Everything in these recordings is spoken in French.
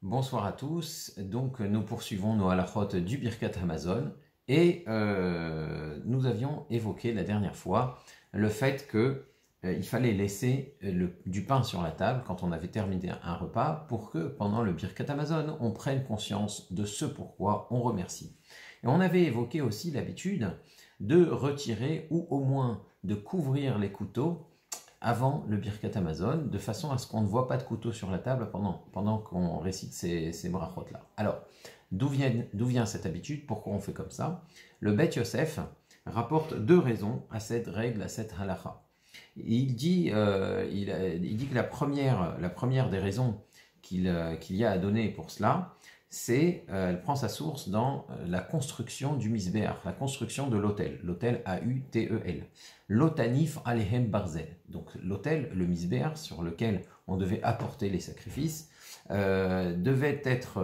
Bonsoir à tous. Donc, nous poursuivons nos halachot du Birkat Hamazon et nous avions évoqué la dernière fois le fait que il fallait laisser du pain sur la table quand on avait terminé un repas pour que pendant le Birkat Hamazon, on prenne conscience de ce pourquoi on remercie. Et on avait évoqué aussi l'habitude de retirer ou au moins de couvrir les couteaux avant le Birkat Hamazon, de façon à ce qu'on ne voit pas de couteau sur la table pendant qu'on récite ces brachot-là. Alors, d'où vient cette habitude? Pourquoi on fait comme ça? Le Bet Yosef rapporte deux raisons à cette règle, à cette halacha. Il dit que la première des raisons qu'il y a à donner pour cela, elle prend sa source dans la construction du misbéach, la construction de l'autel, l'autel A-U-T-E-L. L'otanif alehem barzel. Donc l'autel, le misbéach, sur lequel on devait apporter les sacrifices, devait être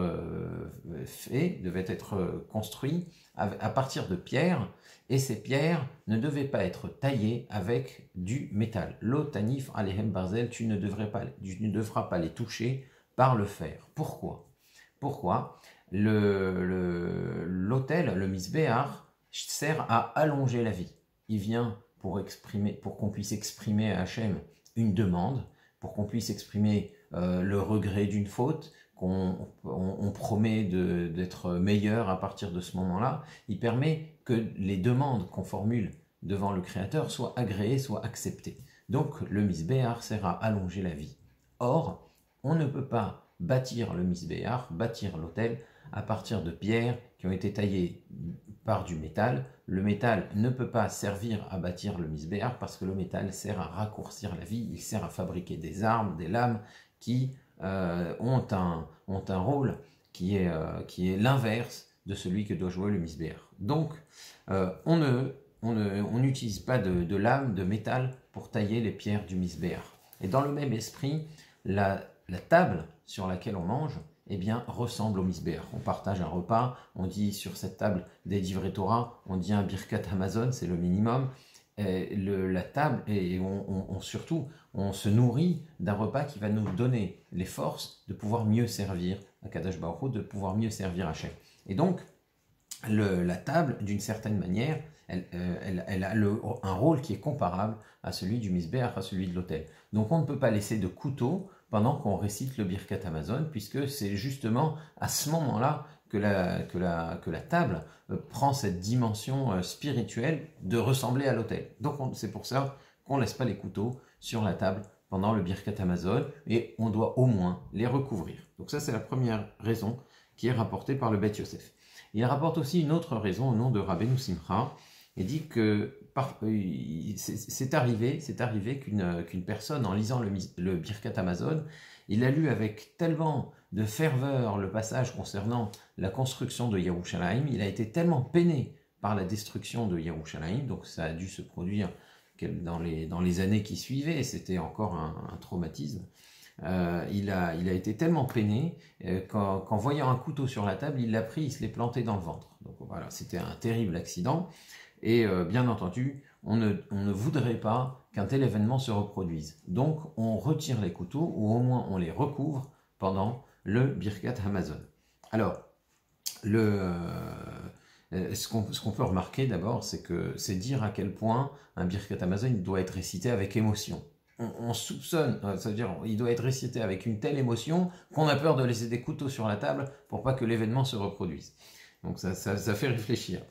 construit à partir de pierres, et ces pierres ne devaient pas être taillées avec du métal. L'otanif alehem barzel, tu ne devras pas les toucher par le fer. Pourquoi l'autel, le misbéach, sert à allonger la vie. Il vient pour qu'on puisse exprimer à Hachem une demande, pour qu'on puisse exprimer le regret d'une faute, qu'on promet d'être meilleur à partir de ce moment-là. Il permet que les demandes qu'on formule devant le Créateur soient agréées, soient acceptées. Donc le misbéach sert à allonger la vie. Or, on ne peut pas bâtir le misbéach, bâtir l'autel, à partir de pierres qui ont été taillées par du métal. Le métal ne peut pas servir à bâtir le misbéach parce que le métal sert à raccourcir la vie, il sert à fabriquer des armes, des lames qui ont un rôle qui est l'inverse de celui que doit jouer le misbéach. Donc, on n'utilise pas de lame, de métal pour tailler les pierres du misbéach. Et dans le même esprit, la table sur laquelle on mange, eh bien, ressemble au misbéach. On partage un repas, on dit sur cette table des divrei Torah, on dit un birkat Hamazon, c'est le minimum. La table, et surtout, on se nourrit d'un repas qui va nous donner les forces de pouvoir mieux servir à Kadosh Baruch Hu, de pouvoir mieux servir Hachem. Et donc, la table, d'une certaine manière, elle a un rôle qui est comparable à celui du misbéach, à celui de l'autel. Donc on ne peut pas laisser de couteau pendant qu'on récite le Birkat Hamazon, puisque c'est justement à ce moment-là que la table prend cette dimension spirituelle de ressembler à l'autel. Donc c'est pour ça qu'on ne laisse pas les couteaux sur la table pendant le Birkat Hamazon, et on doit au moins les recouvrir. Donc ça, c'est la première raison qui est rapportée par le Bet Yosef. Il rapporte aussi une autre raison au nom de Rabbeinu Simcha, et dit que c'est arrivé qu'une personne, en lisant le Birkat Hamazon, il a lu avec tellement de ferveur le passage concernant la construction de Yerushalayim, il a été tellement peiné par la destruction de Yerushalayim, donc ça a dû se produire dans les années qui suivaient, c'était encore un traumatisme. Il a été tellement peiné qu'en voyant un couteau sur la table, il l'a pris, il se l'est planté dans le ventre. Donc voilà, c'était un terrible accident. Et bien entendu, on ne voudrait pas qu'un tel événement se reproduise. Donc on retire les couteaux, ou au moins on les recouvre pendant le Birkat Hamazon. Alors, ce qu'on peut remarquer d'abord, c'est dire à quel point un Birkat Hamazon doit être récité avec émotion. On soupçonne, c'est-à-dire il doit être récité avec une telle émotion qu'on a peur de laisser des couteaux sur la table pour pas que l'événement se reproduise. Donc ça fait réfléchir.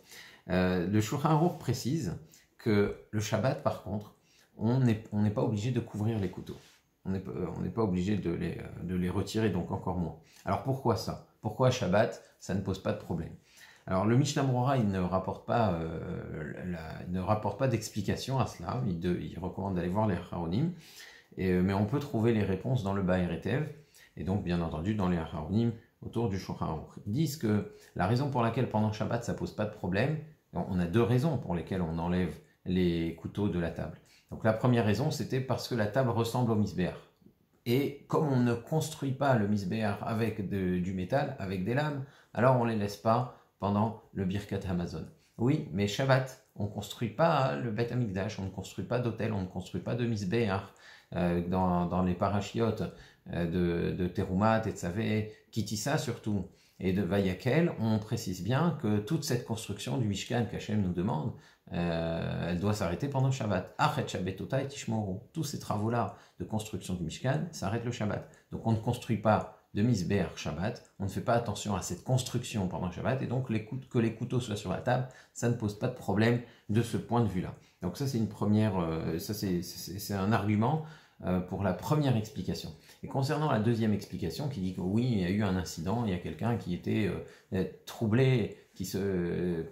Le Shulchan Aruch précise que le Shabbat, par contre, on n'est pas obligé de couvrir les couteaux. On n'est pas obligé de les retirer, donc encore moins. Alors pourquoi ça? Pourquoi Shabbat, ça ne pose pas de problème? Alors le Mishnah Brura, il ne rapporte pas d'explication à cela. Il recommande d'aller voir les Acharonim, mais on peut trouver les réponses dans le Ba'er Hetev, et donc bien entendu dans les Acharonim autour du Shulchan Aruch. Ils disent que la raison pour laquelle pendant Shabbat ça pose pas de problème, on a deux raisons pour lesquelles on enlève les couteaux de la table. Donc la première raison, c'était parce que la table ressemble au misbéach. Et comme on ne construit pas le misbéach avec du métal, avec des lames, alors on ne les laisse pas pendant le Birkat Hamazon. Oui, mais Shabbat, on ne construit pas le Bet Hamikdash, on ne construit pas d'hôtel, on ne construit pas de misbéach. Dans les parachiotes de Terumat et de Tzavé, Kitissa surtout, et de Vayakel, on précise bien que toute cette construction du Mishkan qu'Hachem nous demande, elle doit s'arrêter pendant le Shabbat. Achet Shabbetota et Tishmoru. Tous ces travaux-là de construction du Mishkan s'arrêtent le Shabbat. Donc on ne construit pas de Misbeach Shabbat, on ne fait pas attention à cette construction pendant le Shabbat, et donc que les couteaux soient sur la table, ça ne pose pas de problème de ce point de vue-là. Donc ça c'est une première, ça c'est un argument pour la première explication. Et concernant la deuxième explication qui dit que oui, il y a eu un incident, il y a quelqu'un qui était troublé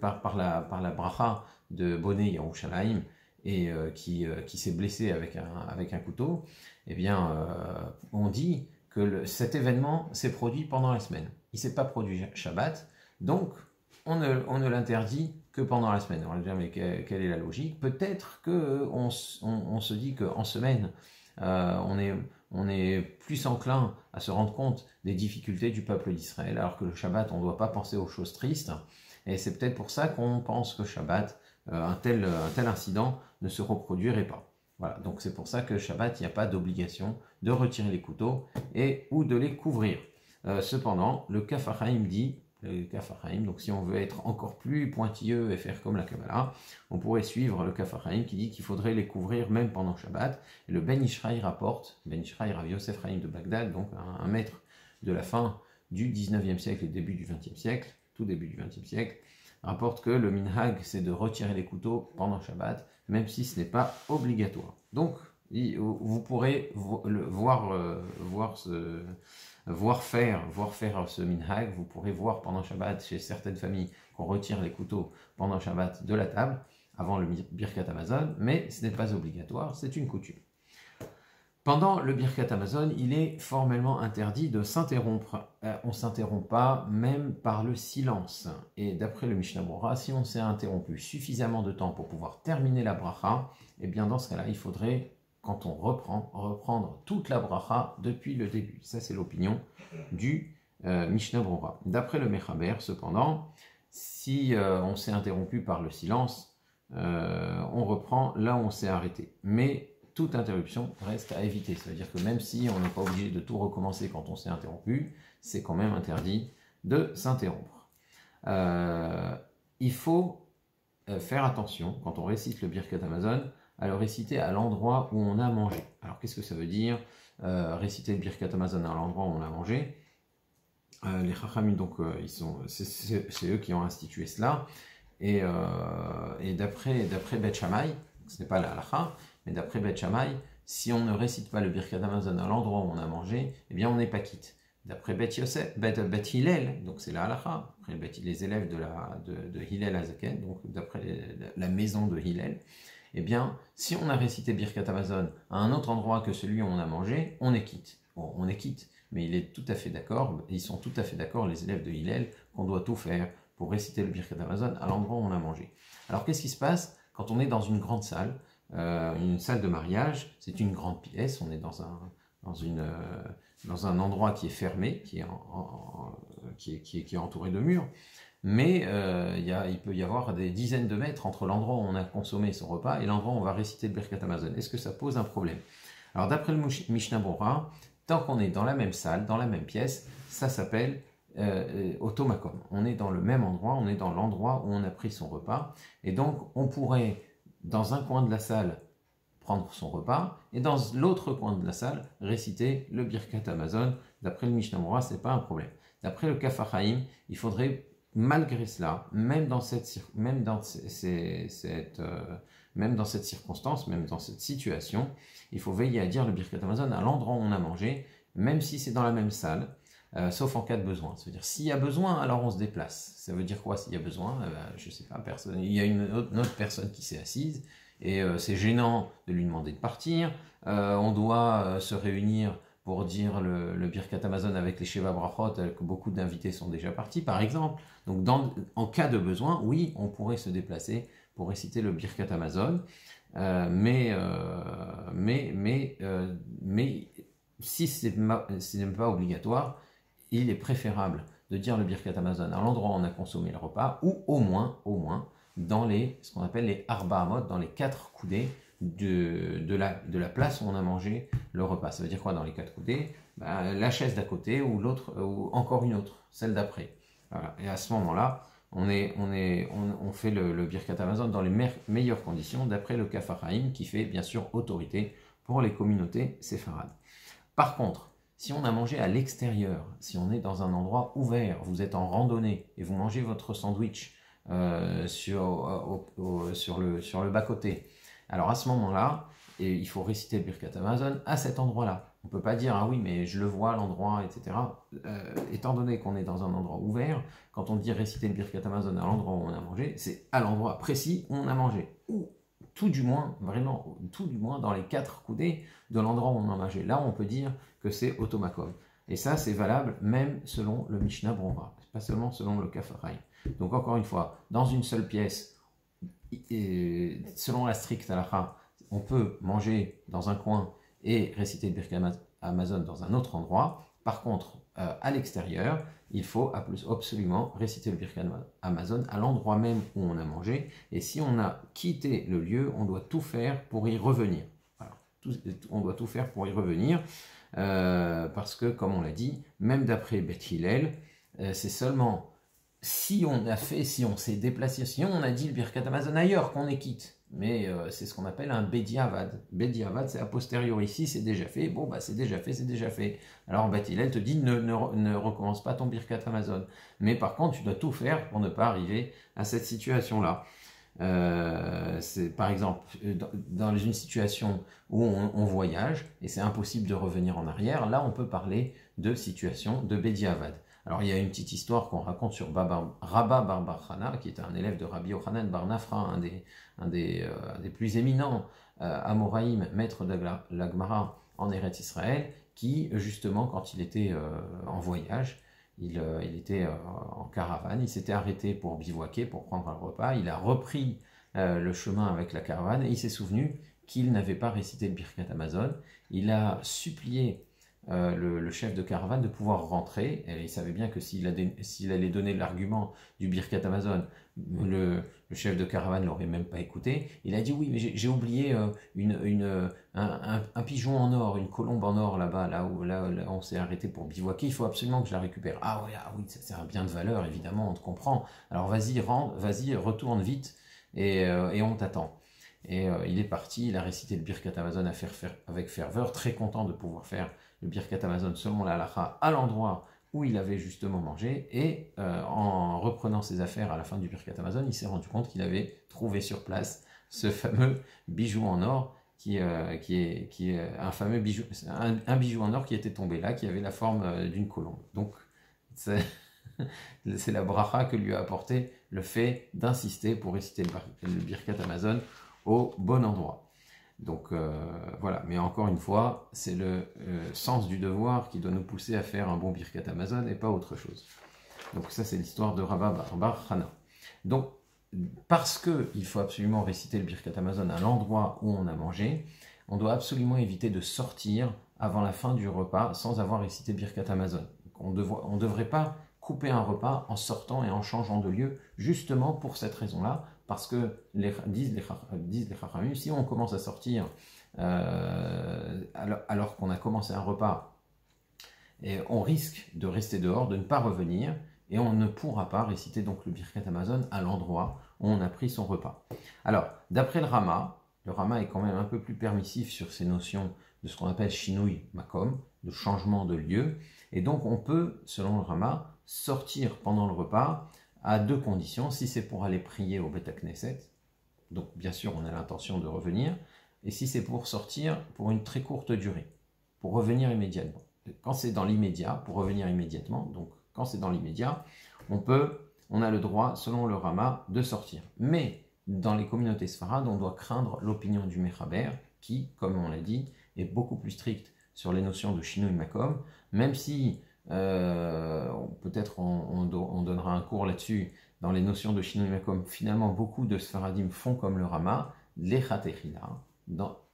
par la bracha de Boné Yerushalayim et qui s'est blessé avec un couteau, eh bien on dit que cet événement s'est produit pendant la semaine. Il ne s'est pas produit Shabbat, donc on ne l'interdit que pendant la semaine. On va dire, mais quelle est la logique? Peut-être qu'on se dit qu'en semaine, on est plus enclin à se rendre compte des difficultés du peuple d'Israël, alors que le Shabbat, on ne doit pas penser aux choses tristes. Et c'est peut-être pour ça qu'on pense que Shabbat, un tel incident ne se reproduirait pas. Voilà, donc c'est pour ça que Shabbat, il n'y a pas d'obligation de retirer les couteaux ou de les couvrir. Cependant, le Kaf HaChaim dit, donc si on veut être encore plus pointilleux et faire comme la Kabbalah, on pourrait suivre le Kaf HaChaim qui dit qu'il faudrait les couvrir même pendant Shabbat. Et le Ben Ishraï rapporte, Ben Ishraï Rav Yosef Chaim de Bagdad, donc un maître de la fin du 19e siècle et début du 20e siècle, tout début du 20e siècle, rapporte que le minhag, c'est de retirer les couteaux pendant Shabbat, même si ce n'est pas obligatoire. Donc, vous pourrez voir faire ce minhag, vous pourrez voir pendant Shabbat, chez certaines familles, qu'on retire les couteaux pendant Shabbat de la table, avant le Birkat Hamazon, mais ce n'est pas obligatoire, c'est une coutume. Pendant le Birkat Hamazon, il est formellement interdit de s'interrompre. On ne s'interrompt pas, même par le silence. Et d'après le Mishnah Brura, si on s'est interrompu suffisamment de temps pour pouvoir terminer la bracha, eh bien dans ce cas-là, il faudrait, quand on reprendre toute la bracha depuis le début. Ça, c'est l'opinion du Mishnah Brura. D'après le Mechaber, cependant, si on s'est interrompu par le silence, on reprend là où on s'est arrêté. Mais toute interruption reste à éviter. Ça veut dire que même si on n'est pas obligé de tout recommencer quand on s'est interrompu, c'est quand même interdit de s'interrompre. Il faut faire attention, quand on récite le Birkat Hamazon, à le réciter à l'endroit où on a mangé. Alors qu'est-ce que ça veut dire réciter le Birkat Hamazon à l'endroit où on a mangé? Les Chachamim, donc, c'est eux qui ont institué cela. Et d'après Beth Shammai, ce n'est pas la halacha, mais d'après Beth Shammai, si on ne récite pas le Birkat Hamazon à l'endroit où on a mangé, eh bien on n'est pas quitte. D'après Beth Hillel, donc c'est la halacha, après les élèves de Hillel Azaken, donc d'après la maison de Hillel, eh bien si on a récité Birkat Hamazon à un autre endroit que celui où on a mangé, on est quitte. Bon, on est quitte, mais ils sont tout à fait d'accord, les élèves de Hillel, qu'on doit tout faire pour réciter le Birkat Hamazon à l'endroit où on a mangé. Alors qu'est-ce qui se passe quand on est dans une grande salle? Une salle de mariage, c'est une grande pièce, on est dans un endroit qui est fermé, qui est entouré de murs, mais il peut y avoir des dizaines de mètres entre l'endroit où on a consommé son repas et l'endroit où on va réciter le Birkat Hamazon. Est-ce que ça pose un problème? Alors d'après le Mishnah Brura, tant qu'on est dans la même salle, dans la même pièce, ça s'appelle automakom. On est dans le même endroit, on est dans l'endroit où on a pris son repas, et donc on pourrait dans un coin de la salle prendre son repas, et dans l'autre coin de la salle réciter le Birkat Hamazon. D'après le Mishnah Brura, ce n'est pas un problème. D'après le Kaf HaChaim, il faudrait malgré cela, même dans cette circonstance, même dans cette situation, il faut veiller à dire le Birkat Hamazon à l'endroit où on a mangé, même si c'est dans la même salle, sauf en cas de besoin. Ça veut dire s'il y a besoin, alors on se déplace. Ça veut dire quoi s'il y a besoin? Je ne sais pas, il y a une autre personne qui s'est assise, et c'est gênant de lui demander de partir. On doit se réunir pour dire le Birkat Hamazon avec les Sheva Brachot, que beaucoup d'invités sont déjà partis, par exemple. Donc, en cas de besoin, oui, on pourrait se déplacer pour réciter le Birkat Hamazon, mais si ce n'est pas obligatoire, il est préférable de dire le Birkat Hamazon à l'endroit où on a consommé le repas, ou au moins dans ce qu'on appelle les Arba Amot, dans les 4 coudées de la place où on a mangé le repas. Ça veut dire quoi dans les 4 coudées? La chaise d'à côté ou l'autre, ou encore une autre, celle d'après. Voilà. Et à ce moment-là, on fait le Birkat Hamazon dans les meilleures conditions, d'après le Kaf HaChaim, qui fait bien sûr autorité pour les communautés séfarades. Par contre, si on a mangé à l'extérieur, si on est dans un endroit ouvert, vous êtes en randonnée et vous mangez votre sandwich sur le bas-côté, alors à ce moment-là, il faut réciter le Birkat Hamazon à cet endroit-là. On ne peut pas dire, ah oui, mais je le vois, l'endroit, etc. Étant donné qu'on est dans un endroit ouvert, quand on dit réciter le Birkat Hamazon à l'endroit où on a mangé, c'est à l'endroit précis où on a mangé. Ou tout du moins, vraiment, tout du moins dans les 4 coudées de l'endroit où on a mangé. Là, on peut dire que c'est automakom. Et ça, c'est valable même selon le Mishnah Brura, pas seulement selon le Kaf HaChaim. Donc encore une fois, dans une seule pièce, selon la stricte halakha, on peut manger dans un coin et réciter le Birkat Hamazon dans un autre endroit. Par contre, à l'extérieur, il faut absolument réciter le Birkat Hamazon à l'endroit même où on a mangé. Et si on a quitté le lieu, on doit tout faire pour y revenir. Voilà. On doit tout faire pour y revenir. Parce que, comme on l'a dit, même d'après Beth Hillel, c'est seulement si on s'est déplacé, si on a dit le Birkat Hamazon ailleurs qu'on est quitte. Mais c'est ce qu'on appelle un Bediavad. Bediavad, c'est a posteriori. Si c'est déjà fait, bon, c'est déjà fait, c'est déjà fait. Alors Beth Hillel te dit ne recommence pas ton Birkat Hamazon. Mais par contre, tu dois tout faire pour ne pas arriver à cette situation-là. Par exemple, dans une situation où on voyage et c'est impossible de revenir en arrière, là on peut parler de situation de Bediavad. Alors il y a une petite histoire qu'on raconte sur Rabba bar Bar Chana, qui était un élève de Rabbi Yochanan bar Nafra, un des plus éminents Amoraïm, maître de la Gemara en Eretz Israël, qui justement quand il était en voyage, il était en caravane, il s'était arrêté pour bivouaquer, pour prendre un repas, il a repris le chemin avec la caravane et il s'est souvenu qu'il n'avait pas récité le Birkat Hamazon. Il a supplié le chef de caravane de pouvoir rentrer, et il savait bien que s'il allait donner l'argument du Birkat Hamazon, le chef de caravane ne l'aurait même pas écouté. Il a dit oui, mais j'ai oublié un pigeon en or, une colombe en or là-bas, là où on s'est arrêté pour bivouaquer, il faut absolument que je la récupère. Ah oui, c'est un bien de valeur, évidemment, on te comprend. Alors vas-y, retourne vite, et on t'attend. Et il est parti, il a récité le Birkat Hamazon avec ferveur, très content de pouvoir faire le Birkat Hamazon selon la halakha à l'endroit où il avait justement mangé, et en reprenant ses affaires à la fin du Birkat Hamazon, il s'est rendu compte qu'il avait trouvé sur place ce fameux bijou en or qui est un fameux bijou, un bijou en or qui était tombé là, qui avait la forme d'une colombe. Donc c'est la bracha que lui a apporté le fait d'insister pour réciter le Birkat Hamazon au bon endroit. Donc voilà, mais encore une fois, c'est le sens du devoir qui doit nous pousser à faire un bon Birkat Hamazon et pas autre chose. Donc ça, c'est l'histoire de Rabba bar Chana. Donc, parce qu'il faut absolument réciter le Birkat Hamazon à l'endroit où on a mangé, on doit absolument éviter de sortir avant la fin du repas sans avoir récité le Birkat Hamazon. On ne devrait pas couper un repas en sortant et en changeant de lieu, justement pour cette raison-là, parce que disent les Chachamim, si on commence à sortir alors qu'on a commencé un repas, et on risque de rester dehors, de ne pas revenir, et on ne pourra pas réciter donc le Birkat Hamazon à l'endroit où on a pris son repas. Alors, d'après le Rama est quand même un peu plus permissif sur ces notions de ce qu'on appelle Shinui Makom, de changement de lieu, et donc on peut, selon le Rama, sortir pendant le repas à 2 conditions. Si c'est pour aller prier au Bet HaKnesset, donc bien sûr on a l'intention de revenir, et si c'est pour sortir pour une très courte durée, pour revenir immédiatement. Quand c'est dans l'immédiat, pour revenir immédiatement, donc quand c'est dans l'immédiat, on a le droit, selon le Rama, de sortir. Mais dans les communautés sfarades, on doit craindre l'opinion du Mechaber, qui, comme on l'a dit, est beaucoup plus stricte sur les notions de Shinui Makom, même si peut-être on donnera un cours là-dessus dans les notions de Shinui Makom. Finalement, beaucoup de Sfaradim font comme le Rama, les Chatechila.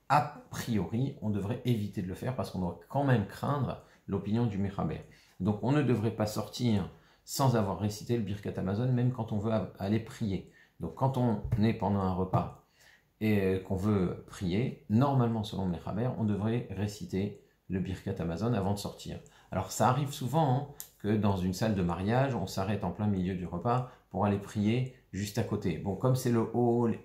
A priori, on devrait éviter de le faire parce qu'on doit quand même craindre l'opinion du Mechaber. Donc on ne devrait pas sortir sans avoir récité le Birkat Hamazon, même quand on veut aller prier. Donc quand on est pendant un repas et qu'on veut prier, normalement selon le Mechaber, on devrait réciter le Birkat Hamazon avant de sortir. Alors ça arrive souvent hein, que dans une salle de mariage, on s'arrête en plein milieu du repas pour aller prier juste à côté. Bon, comme c'est le hall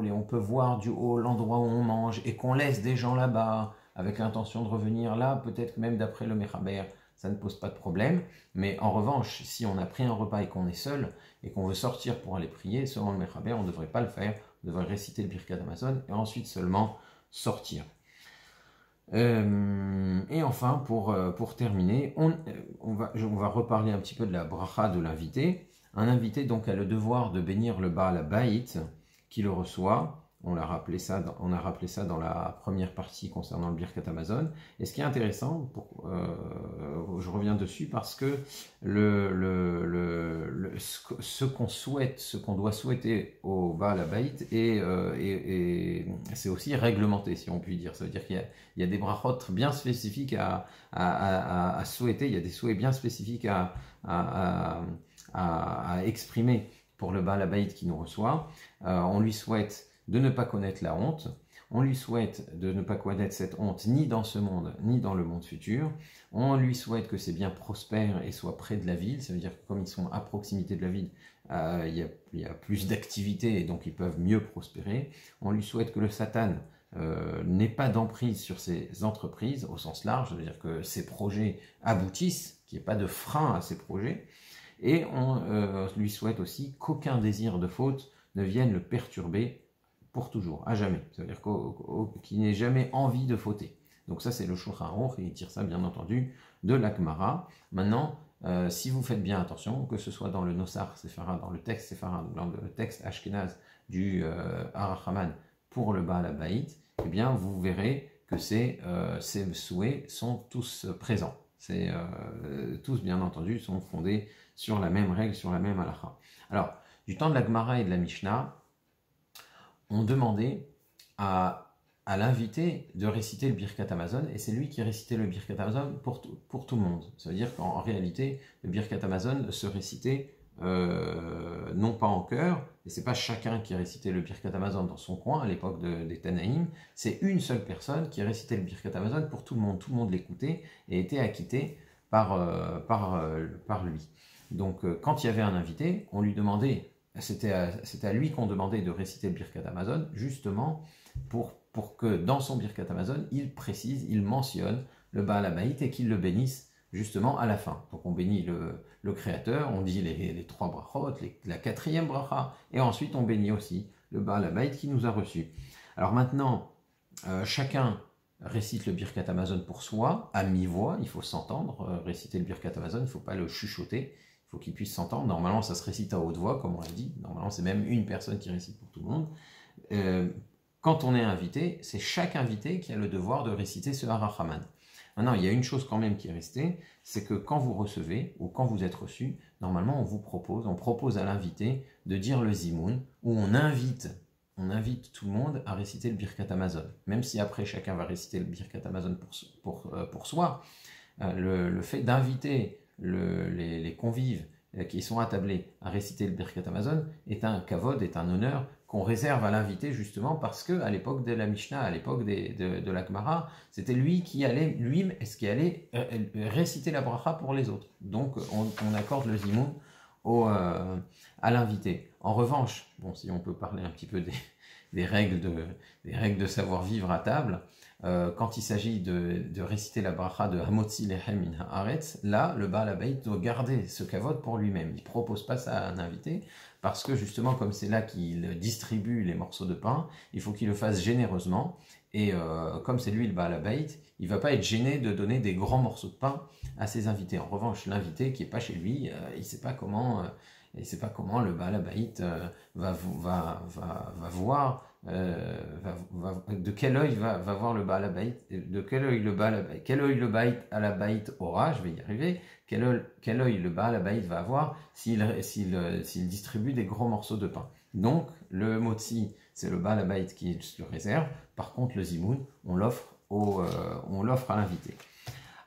et on peut voir du hall l'endroit où on mange et qu'on laisse des gens là-bas avec l'intention de revenir là, peut-être même d'après le Mechaber, ça ne pose pas de problème. Mais en revanche, si on a pris un repas et qu'on est seul et qu'on veut sortir pour aller prier, selon le Mechaber, on ne devrait pas le faire. On devrait réciter le Birkat Hamazon et ensuite seulement sortir. Et enfin, pour terminer, on va reparler un petit peu de la bracha de l'invité. Un invité donc a le devoir de bénir le Baal HaBayit qui le reçoit. On a rappelé ça dans la première partie concernant le Birkat Hamazon. Et ce qui est intéressant, je reviens dessus parce que ce qu'on souhaite, ce qu'on doit souhaiter au Baal HaBayit, et c'est aussi réglementé, si on peut dire. Ça veut dire qu'il y a des brachot bien spécifiques à souhaiter, il y a des souhaits bien spécifiques à exprimer pour le Baal HaBayit qui nous reçoit. On lui souhaite de ne pas connaître la honte, on lui souhaite de ne pas connaître cette honte ni dans ce monde, ni dans le monde futur, on lui souhaite que ses biens prospèrent et soient près de la ville, ça veut dire que comme ils sont à proximité de la ville, il y a plus d'activité et donc ils peuvent mieux prospérer, on lui souhaite que le Satan n'ait pas d'emprise sur ses entreprises au sens large, ça veut dire que ses projets aboutissent, qu'il n'y ait pas de frein à ses projets, et on lui souhaite aussi qu'aucun désir de faute ne vienne le perturber pour toujours, à jamais. Ça veut dire qu'il n'ait jamais envie de fauter. Donc ça, c'est le Shulchan Aruch, et il tire ça, bien entendu, de la Gemara. Maintenant, si vous faites bien attention, que ce soit dans le Nosar Sephara, dans le texte Sephara, dans le texte Ashkenaz du Arachaman pour le Baal HaBayit, eh bien, vous verrez que ces souhaits sont tous présents. Tous, bien entendu, sont fondés sur la même règle, sur la même halakha. Alors, du temps de la Gemara et de la Mishnah, on demandait à l'invité de réciter le Birkat Hamazon, et c'est lui qui récitait le Birkat Hamazon pour tout le monde. Ça veut dire qu'en réalité, le Birkat Hamazon se récitait non pas en chœur, et c'est pas chacun qui récitait le Birkat Hamazon dans son coin à l'époque des Tanaïm, c'est une seule personne qui récitait le Birkat Hamazon pour tout le monde l'écoutait et était acquitté par lui. Donc quand il y avait un invité, on lui demandait, c'était à lui qu'on demandait de réciter le Birkat Hamazon, justement pour que dans son Birkat Hamazon, il précise, il mentionne le Baal HaBayit et qu'il le bénisse justement à la fin. Donc on bénit le Créateur, on dit les trois brachot, la quatrième bracha, et ensuite on bénit aussi le Baal HaBayit qui nous a reçus. Alors maintenant, chacun récite le Birkat Hamazon pour soi, à mi-voix, il faut s'entendre, réciter le Birkat Hamazon, il ne faut pas le chuchoter, il faut qu'il puisse s'entendre. Normalement, ça se récite à haute voix, comme on l'a dit. Normalement, c'est même une personne qui récite pour tout le monde. Quand on est invité, c'est chaque invité qui a le devoir de réciter ce Harachaman. Maintenant, il y a une chose quand même qui est restée, c'est que quand vous recevez, ou quand vous êtes reçu, normalement, on propose à l'invité de dire le Zimoun, où on invite tout le monde à réciter le Birkat Hamazon. Même si après, chacun va réciter le Birkat Hamazon pour soi, le fait d'inviter les convives qui sont attablés à réciter le Birkat Hamazon est un kavod, est un honneur qu'on réserve à l'invité justement parce que à l'époque de la Mishnah, à l'époque de la Gemara, c'était lui qui allait réciter la bracha pour les autres. Donc on accorde le zimoun à l'invité. En revanche, bon, si on peut parler un petit peu des règles de savoir-vivre à table, quand il s'agit de réciter la bracha de Hamotzi Lechem min haaretz, là, le Baal HaBayit doit garder ce kavod pour lui-même. Il ne propose pas ça à un invité, parce que justement, comme c'est là qu'il distribue les morceaux de pain, il faut qu'il le fasse généreusement, et comme c'est lui le Baal HaBayit, il ne va pas être gêné de donner des grands morceaux de pain à ses invités. En revanche, l'invité qui n'est pas chez lui, il ne sait pas comment le Baal HaBayit va voir, de quel œil va voir le Baal HaBayit, de quel œil le Baal HaBayit aura, je vais y arriver, quel œil le Baal HaBayit va avoir s'il distribue des gros morceaux de pain. Donc, le motzi, c'est le Baal HaBayit qui le réserve, par contre le zimoun, on l'offre à l'invité.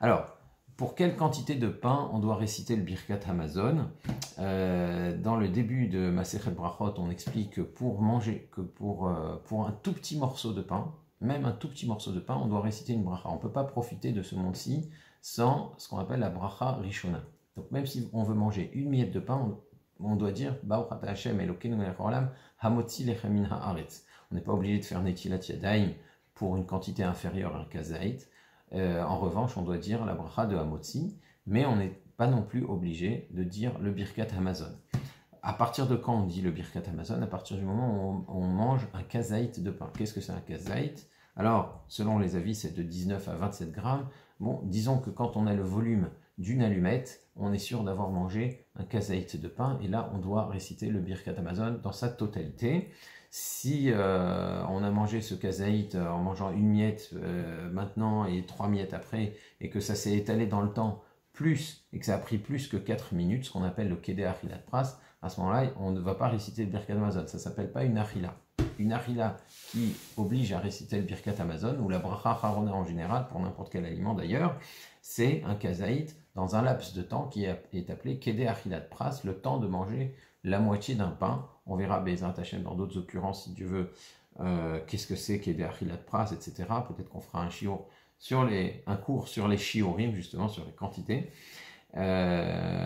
Alors, pour quelle quantité de pain on doit réciter le Birkat Hamazon? Dans le début de Masechet Brachot, on explique que pour manger, que pour un tout petit morceau de pain, même un tout petit morceau de pain, on doit réciter une bracha. On ne peut pas profiter de ce monde-ci sans ce qu'on appelle la bracha rishona. Donc même si on veut manger une miette de pain, on doit dire Baruch ata Hashem Elokeinu melech haolam hamotzi lechem min haaretz. On n'est pas obligé de faire netilat yadayim pour une quantité inférieure à un kazaït. En revanche, on doit dire la bracha de hamotzi, mais on n'est pas non plus obligé de dire le birkat hamazon. À partir de quand on dit le birkat hamazon? À partir du moment où on mange un kazaït de pain. Qu'est-ce que c'est un kazaït? Alors, selon les avis, c'est de 19 à 27 grammes. Bon, disons que quand on a le volume d'une allumette, on est sûr d'avoir mangé un kazaït de pain, et là, on doit réciter le birkat hamazon dans sa totalité. Si on a mangé ce kazaït en mangeant une miette maintenant et 3 miettes après, et que ça s'est étalé dans le temps, et que ça a pris plus que 4 minutes, ce qu'on appelle le Kedé Achilat Pras, à ce moment-là, on ne va pas réciter le Birkat Hamazon. Ça ne s'appelle pas une Achila. Une Achila qui oblige à réciter le Birkat Hamazon, ou la Bracha Harona en général, pour n'importe quel aliment d'ailleurs, c'est un kazaït dans un laps de temps qui est appelé Kedé Achilat Pras, le temps de manger la moitié d'un pain. On verra Bezrat Hashem dans d'autres occurrences, si Dieu veut, qu'est-ce que c'est Kedé Achilat Pras, etc. Peut-être qu'on fera un cours sur les shiurim, justement, sur les quantités.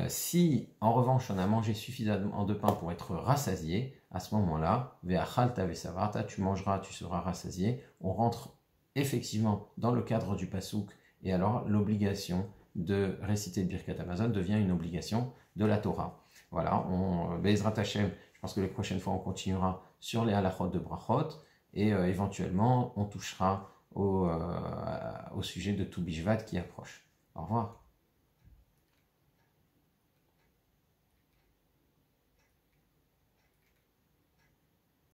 Si, en revanche, on a mangé suffisamment de pain pour être rassasié, à ce moment-là, ve'achalta ve'savarta, tu mangeras, tu seras rassasié. On rentre effectivement dans le cadre du pasouk, et alors l'obligation de réciter le Birkat Hamazon devient une obligation de la Torah. Voilà, Be'ezrat Hashem, je pense que les prochaines fois on continuera sur les halachot de brachot, et éventuellement on touchera au sujet de Tou Bishvat qui approche. Au revoir.